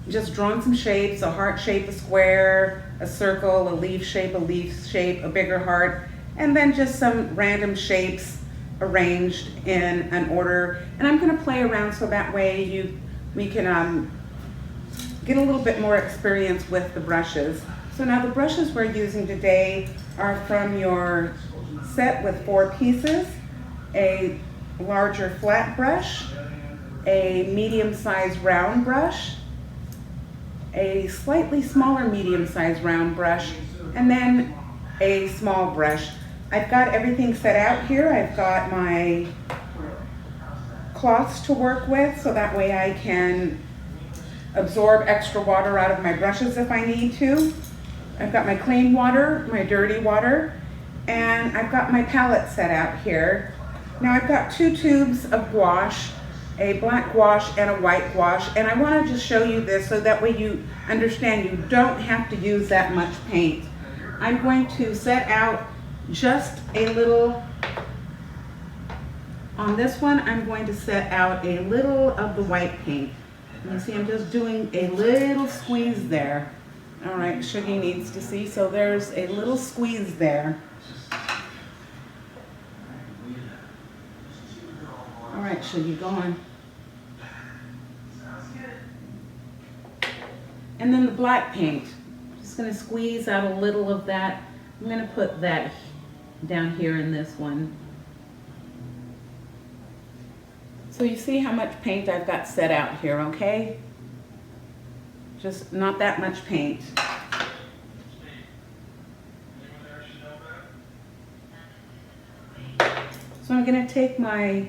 Just drawn some shapes, a heart shape, a square, a circle, a leaf shape, a bigger heart, and then just some random shapes arranged in an order. And I'm going to play around so that way we can get a little bit more experience with the brushes. So now the brushes we're using today are from your set with 4 pieces: a larger flat brush, a medium-sized round brush, a slightly smaller medium-sized round brush, and then a small brush. I've got everything set out here. I've got my cloths to work with so that way I can absorb extra water out of my brushes if I need to. I've got my clean water, my dirty water, and I've got my palette set out here. Now I've got 2 tubes of gouache, a black gouache and a white gouache, and I want to just show you this so that way you understand you don't have to use that much paint. I'm going to set out just a little, on this one I'm going to set out a little of the white paint. You see I'm just doing a little squeeze there. All right, Shuggy needs to see, so there's a little squeeze there. All right, Shuggy, go on. And then the black paint, just gonna squeeze out a little of that. I'm gonna put that down here in this one. So you see how much paint I've got set out here, okay? Just not that much paint. So I'm gonna take my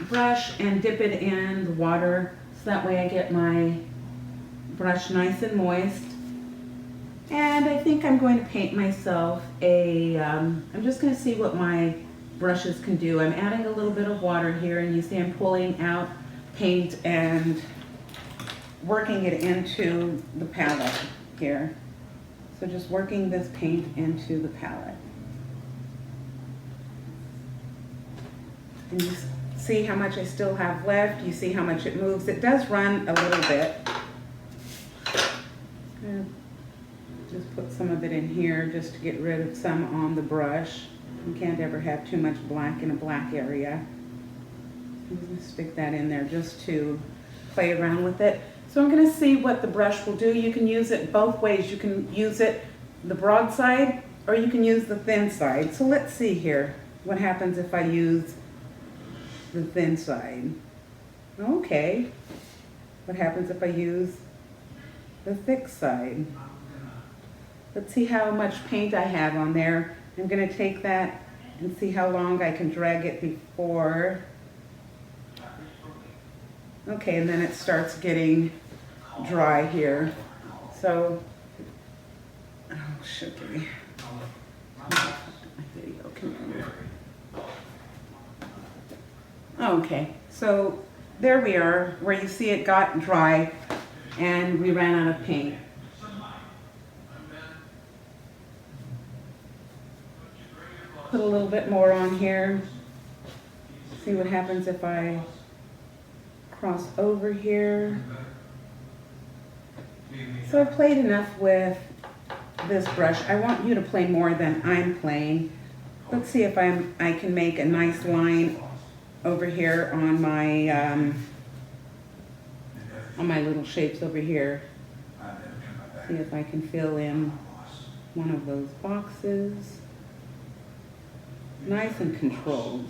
brush and dip it in the water so that way I get my brush nice and moist. And I think I'm going to paint myself I'm just going to see what my brushes can do. I'm adding a little bit of water here, and you see I'm pulling out paint and working it into the palette here. So just working this paint into the palette. And you see how much I still have left. You see how much it moves. It does run a little bit. Just put some of it in here just to get rid of some on the brush. You can't ever have too much black in a black area. I'm going to stick that in there just to play around with it. So I'm going to see what the brush will do. You can use it both ways. You can use it the broad side or you can use the thin side. So let's see here what happens if I use the thin side. Okay. What happens if I use the thick side? Let's see how much paint I have on there. I'm going to take that and see how long I can drag it before. Okay, and then it starts getting dry here. So, oh, Shuggy. My video can move. Okay, so there we are, where you see it got dry and we ran out of paint. Put a little bit more on here. See what happens if I cross over here. So I've played enough with this brush. I want you to play more than I'm playing. Let's see if I can make a nice line over here on my little shapes over here. See if I can fill in one of those boxes. Nice and controlled.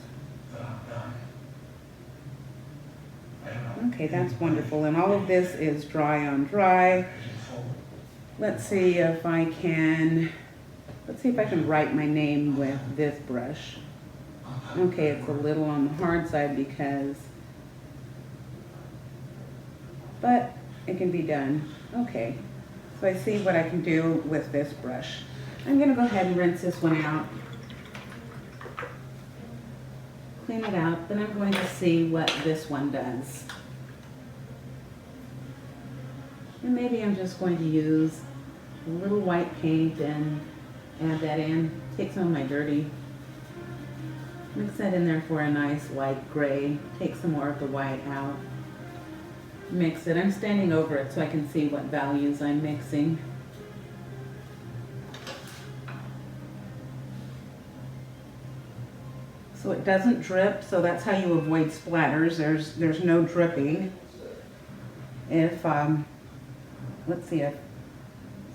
Okay, that's wonderful. And all of this is dry on dry. Let's see if I can write my name with this brush. Okay, it's a little on the hard side but it can be done. Okay, so I see what I can do with this brush. I'm gonna go ahead and rinse this one out. Clean it out, then I'm going to see what this one does. And maybe I'm just going to use a little white paint and add that in. Take some of my dirty, mix that in there for a nice light gray. Take some more of the white out. mix it. I'm standing over it so I can see what values I'm mixing. So it doesn't drip, so that's how you avoid splatters. There's no dripping. If let's see,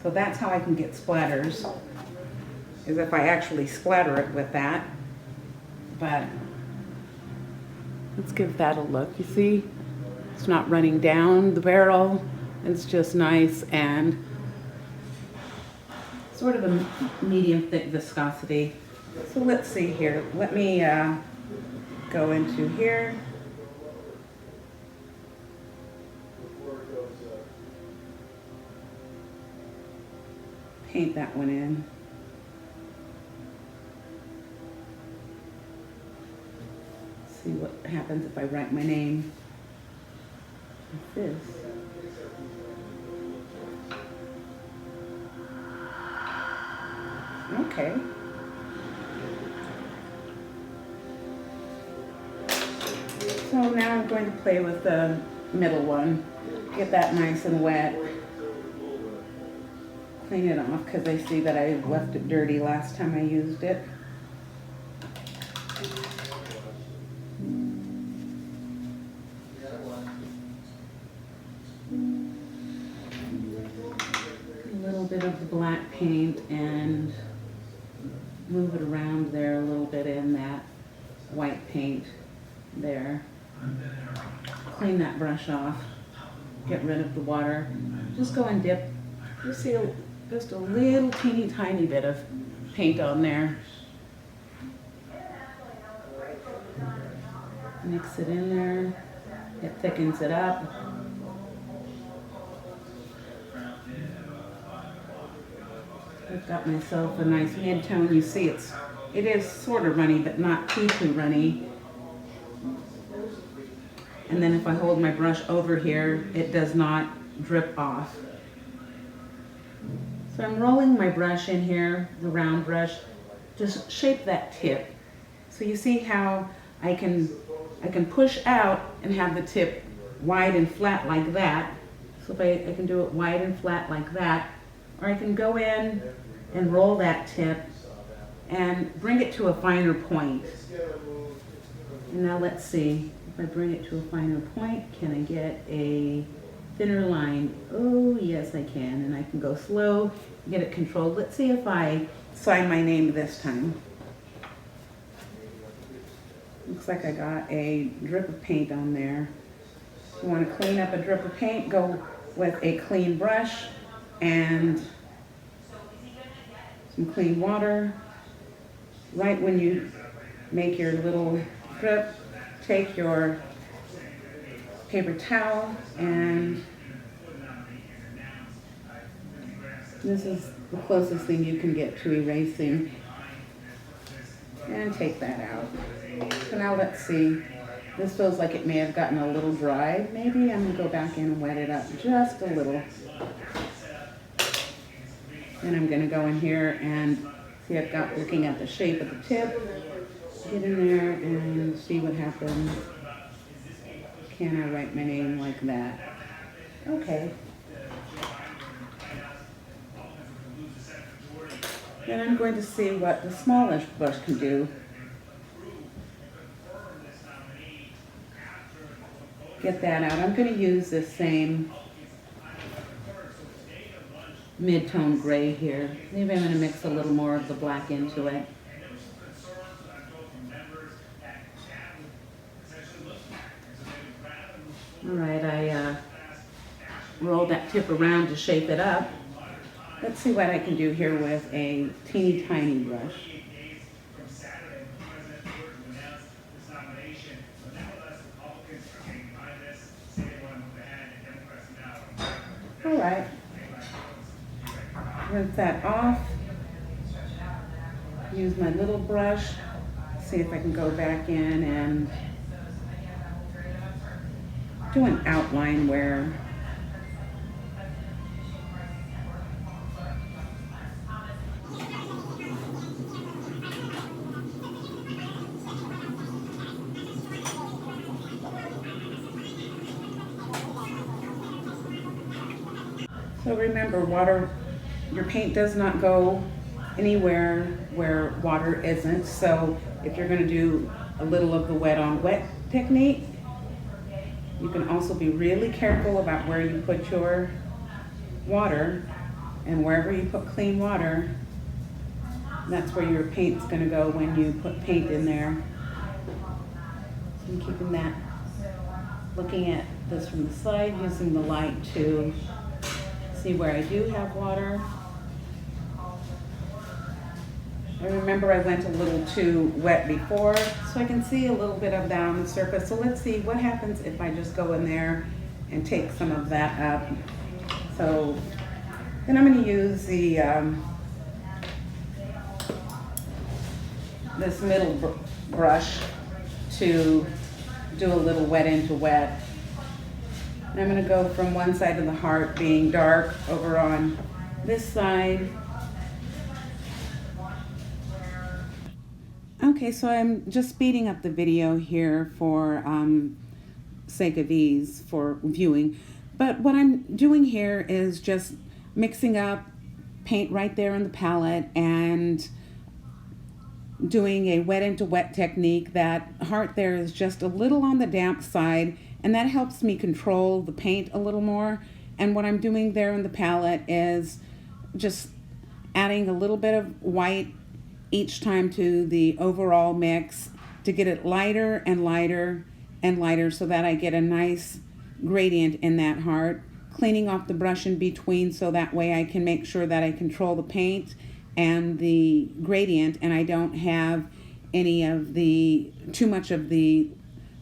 so that's how I can get splatters, is if I actually splatter it with that. But let's give that a look. You see, it's not running down the barrel. It's just nice and sort of a medium thick viscosity. So let's see here. Let me go into here. Paint that one in. See what happens if I write my name like this. Okay. So now I'm going to play with the middle one. Get that nice and wet. Clean it off because I see that I left it dirty last time I used it. A little bit of the black paint and move it around there a little bit in that white paint there. Clean that brush off. Get rid of the water. Just go and dip. You see just a little teeny tiny bit of paint on there. Mix it in there. It thickens it up. I've got myself a nice mid-tone. You see it is sort of runny, but not too runny. And then if I hold my brush over here, it does not drip off. So I'm rolling my brush in here, the round brush, just shape that tip. So you see how I can push out and have the tip wide and flat like that. So if I can do it wide and flat like that, or I can go in and roll that tip and bring it to a finer point. And now let's see, if I bring it to a finer point, can I get a thinner line? Oh, yes, I can. And I can go slow, get it controlled. Let's see if I sign my name this time. Looks like I got a drip of paint on there. You want to clean up a drip of paint, go with a clean brush and some clean water. Right when you make your little drip, take your paper towel, and this is the closest thing you can get to erasing, and take that out. So now let's see, this feels like it may have gotten a little dry. Maybe I'm going to go back in and wet it up just a little. And I'm going to go in here and see, I've got, looking at the shape of the tip, get in there and see what happens. Can I write my name like that? Okay. Then I'm going to see what the smallish brush can do. Get that out. I'm going to use this same mid-tone gray here. Maybe I'm going to mix a little more of the black into it. All right, I rolled that tip around to shape it up. Let's see what I can do here with a teeny tiny brush. All right, rinse that off. Use my little brush. See if I can go back in and do an outline where So remember, your paint does not go anywhere where water isn't. So if you're going to do a little of the wet on wet technique, you can also be really careful about where you put your water, and wherever you put clean water, that's where your paint's going to go when you put paint in there. So I'm keeping that, looking at this from the side, using the light to see where I do have water. I remember I went a little too wet before, so I can see a little bit of that on the surface. So let's see what happens if I just go in there and take some of that up. So then I'm going to use the this middle brush to do a little wet into wet. And I'm going to go from one side of the heart being dark over on this side. Okay, so I'm just speeding up the video here for sake of ease for viewing. But what I'm doing here is just mixing up paint right there in the palette and doing a wet into wet technique. That heart there is just a little on the damp side, and that helps me control the paint a little more. And what I'm doing there in the palette is just adding a little bit of white each time to the overall mix to get it lighter and lighter and lighter so that I get a nice gradient in that heart. Cleaning off the brush in between so that way I can make sure that I control the paint and the gradient, and I don't have any of too much of the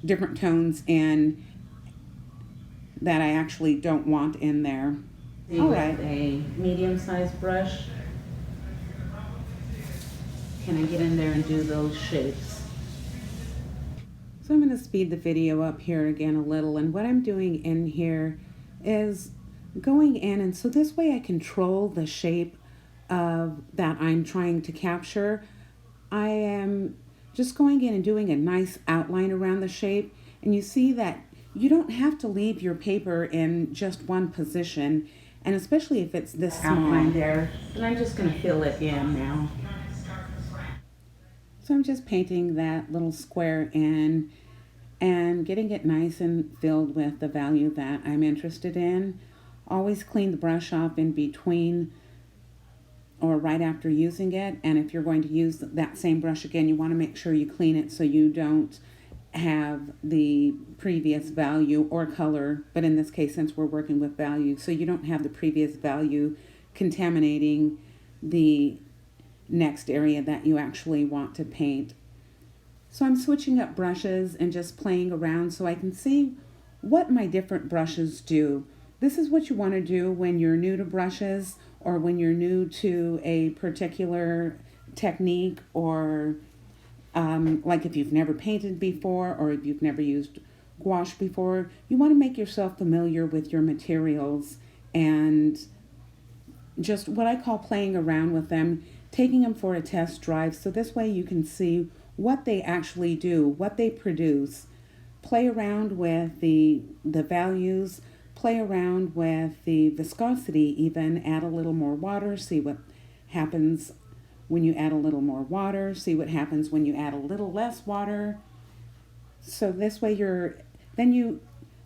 different tones in that I actually don't want in there. All right, a medium-sized brush. Can I get in there and do those shapes? So I'm going to speed the video up here again a little, and what I'm doing in here is going in, and so this way I control the shape of that I'm trying to capture. I am just going in and doing a nice outline around the shape, and you see that you don't have to leave your paper in just one position, and especially if it's this outline there. And I'm just going to fill it in now. So I'm just painting that little square in and getting it nice and filled with the value that I'm interested in. Always clean the brush off in between or right after using it, and if you're going to use that same brush again, you want to make sure you clean it so you don't have the previous value or color, but in this case, since we're working with value, so you don't have the previous value contaminating the next area that you actually want to paint. So I'm switching up brushes and just playing around so I can see what my different brushes do. This is what you want to do when you're new to brushes, or when you're new to a particular technique, or like if you've never painted before, or if you've never used gouache before. You want to make yourself familiar with your materials and just what I call playing around with them, taking them for a test drive, so this way you can see what they actually do, what they produce. Play around with the values, play around with the viscosity even, add a little more water, see what happens when you add a little more water, see what happens when you add a little less water. So this way then you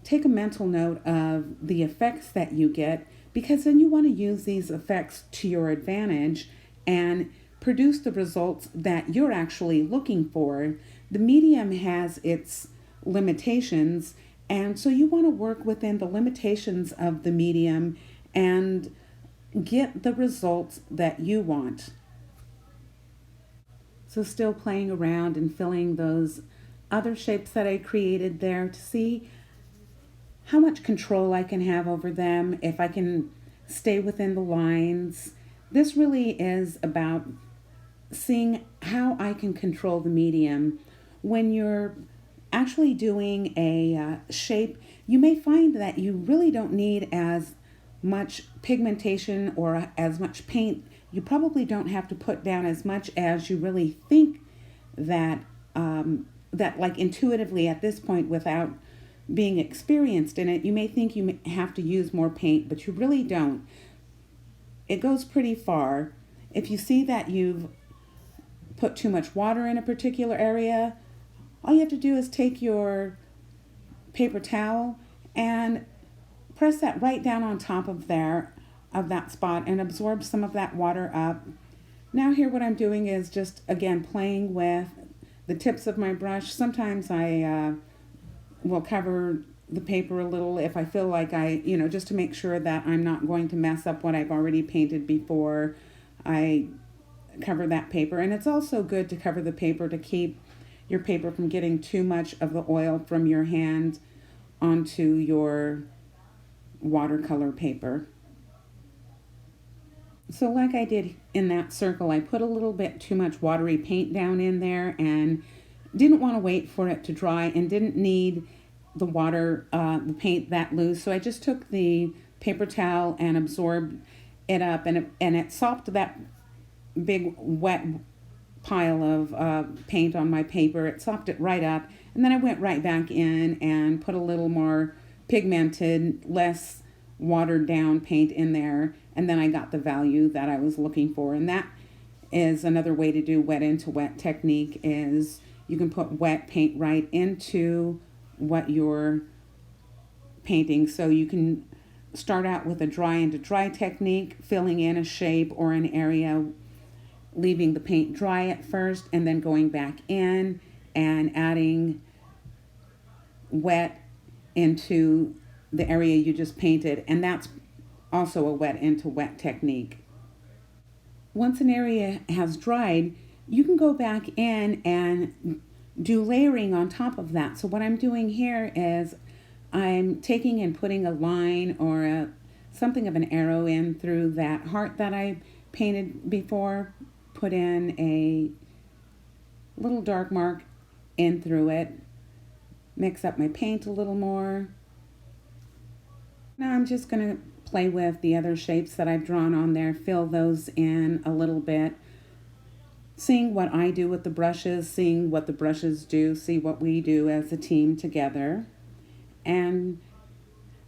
take a mental note of the effects that you get, because then you want to use these effects to your advantage and produce the results that you're actually looking for. The medium has its limitations, and so you want to work within the limitations of the medium and get the results that you want. So still playing around and filling those other shapes that I created there to see how much control I can have over them, if I can stay within the lines. This really is about seeing how I can control the medium. When you're actually doing a shape, you may find that you really don't need as much pigmentation or as much paint. You probably don't have to put down as much as you really think that, that like intuitively at this point, without being experienced in it, you may think you have to use more paint, but you really don't. It goes pretty far. If you see that you've put too much water in a particular area, all you have to do is take your paper towel and press that right down on top of that spot and absorb some of that water up. Now here what I'm doing is just again playing with the tips of my brush. Sometimes I will cover the paper a little if I feel like just to make sure that I'm not going to mess up what I've already painted before I cover that paper. And it's also good to cover the paper to keep your paper from getting too much of the oil from your hand onto your watercolor paper. So like I did in that circle, I put a little bit too much watery paint down in there and didn't want to wait for it to dry and didn't need the paint that loose. So I just took the paper towel and absorbed it up, and it sopped that big wet pile of paint on my paper. It sopped it right up, and then I went right back in and put a little more pigmented, less watered down paint in there, and then I got the value that I was looking for. And that is another way to do wet into wet technique, is you can put wet paint right into what you're painting. So you can start out with a dry into dry technique, filling in a shape or an area, leaving the paint dry at first, and then going back in and adding wet into the area you just painted, and that's also a wet into wet technique. Once an area has dried, you can go back in and do layering on top of that. So what I'm doing here is I'm taking and putting a line or something of an arrow in through that heart that I painted before, put in a little dark mark in through it, mix up my paint a little more. Now I'm just going to play with the other shapes that I've drawn on there, fill those in a little bit, seeing what I do with the brushes, seeing what the brushes do, see what we do as a team together. And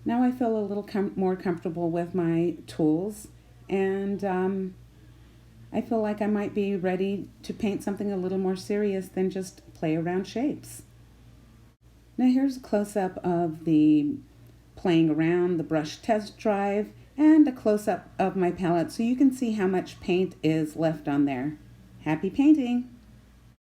now I feel a little more comfortable with my tools, and I feel like I might be ready to paint something a little more serious than just play around shapes. Now here's a close-up of the playing around, the brush test drive, and a close-up of my palette so you can see how much paint is left on there. Happy painting!